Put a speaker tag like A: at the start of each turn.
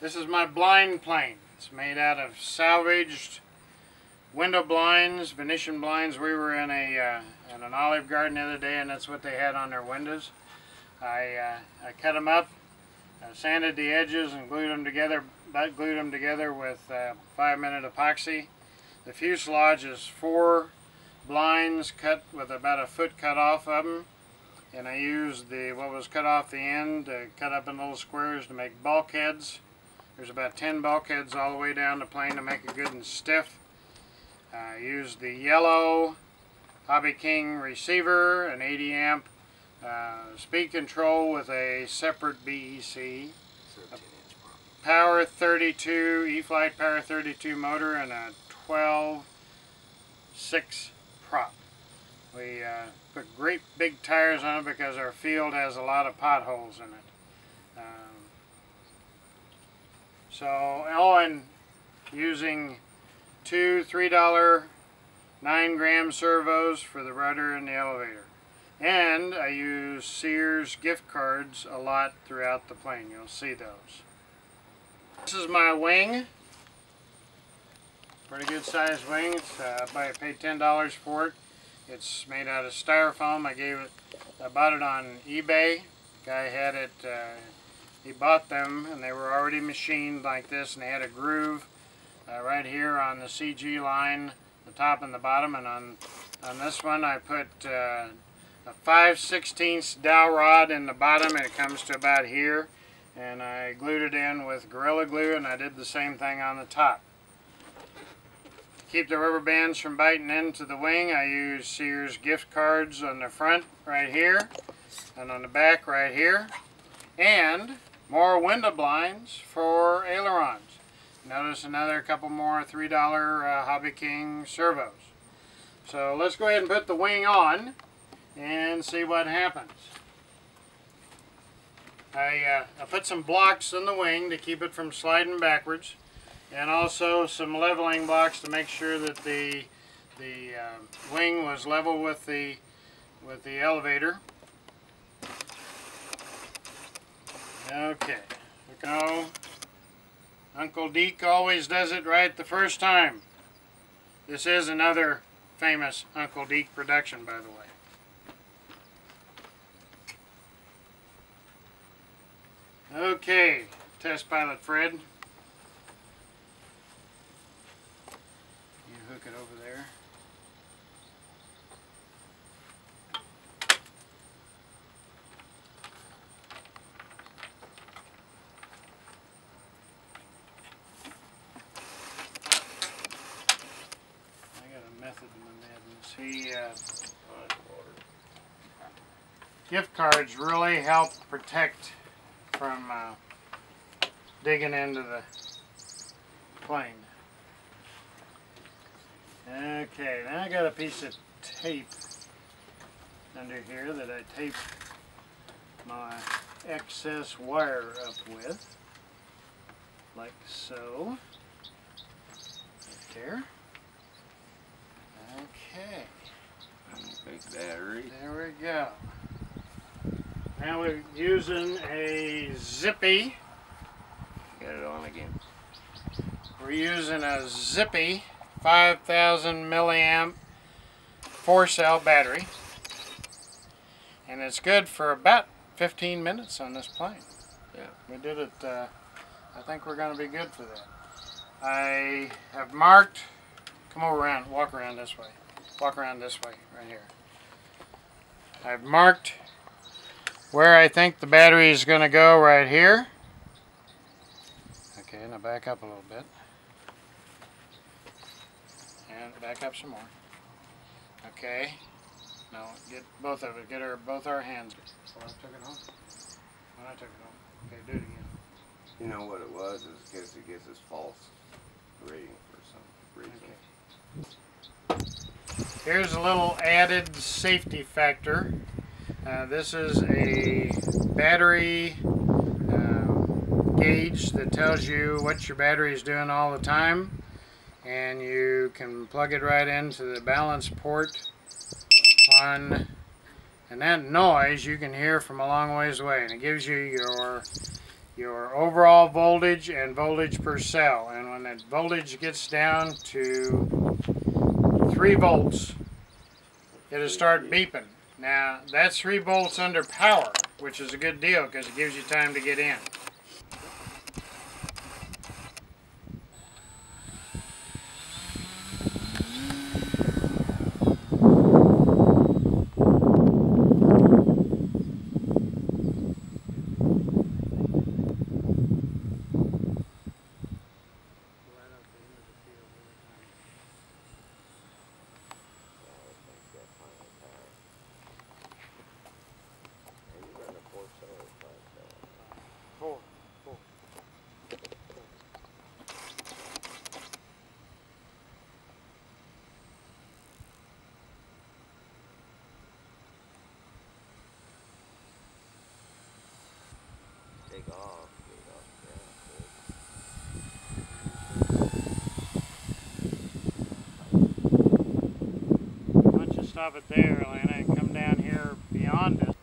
A: This is my blind plane. It's made out of salvaged window blinds, Venetian blinds. We were in an Olive Garden the other day, and that's what they had on their windows. I cut them up, sanded the edges, and glued them together with 5-minute epoxy. The fuselage is 4 blinds cut with about a foot cut off of them, and I used what was cut off the end to cut up in little squares to make bulkheads. There's about 10 bulkheads all the way down the plane to make it good and stiff. I used the yellow Hobby King receiver, an 80 amp speed control with a separate BEC, a Power 32, E-Flight Power 32 motor, and a 12/6 prop. We put great big tires on it because our field has a lot of potholes in it. And using 2 $3 9-gram servos for the rudder and the elevator. And I use Sears gift cards a lot throughout the plane. You'll see those. This is my wing. Pretty good sized wing. I paid $10 for it. It's made out of styrofoam. I bought it on eBay. Guy had it. He bought them, and they were already machined like this, and they had a groove right here on the CG line, the top and the bottom. And on this one, I put a 5/16 dowel rod in the bottom, and it comes to about here. And I glued it in with Gorilla Glue, and I did the same thing on the top. To keep the rubber bands from biting into the wing, I use Sears gift cards on the front right here, and on the back right here, and more window blinds for ailerons. Notice another couple more $3 Hobby King servos. So let's go ahead and put the wing on and see what happens. I put some blocks in the wing to keep it from sliding backwards, and also some leveling blocks to make sure that the wing was level with the elevator. Okay, Uncle Deke always does it right the first time. This is another famous Uncle Deke production, by the way. Okay, test pilot Fred. You hook it over there. I got a method in my madness. Gift cards really help protect from digging into the plane. Okay, now I got a piece of tape under here that I taped my excess wire up with, like so. Right there. Okay.
B: Big battery.
A: There we go. Now we're using a Zippy.
B: Got it on again.
A: We're using a Zippy 5,000 milliamp 4-cell battery. And it's good for about 15 minutes on this plane.
B: Yeah.
A: We did it, I think we're going to be good for that. I have marked, come over around, walk around this way. Walk around this way, right here. I've marked where I think the battery is going to go right here. Okay, now back up a little bit. And back up some more. Okay. Now get both of it. Get both our hands. When I took it home. When I took it home. Okay, do it again.
B: You know what it was? Is because it gives us false rating for some reason.
A: Okay. Here's a little added safety factor. This is a battery gauge that tells you what your battery is doing all the time, and you can plug it right into the balance port on, and that noise you can hear from a long ways away, and it gives you your overall voltage and voltage per cell. And when that voltage gets down to 3 volts, it'll start beeping. Now that's 3 volts under power, which is a good deal because it gives you time to get in.
B: Take off.
A: Why don't you stop it there, Lana, and come down here beyond it.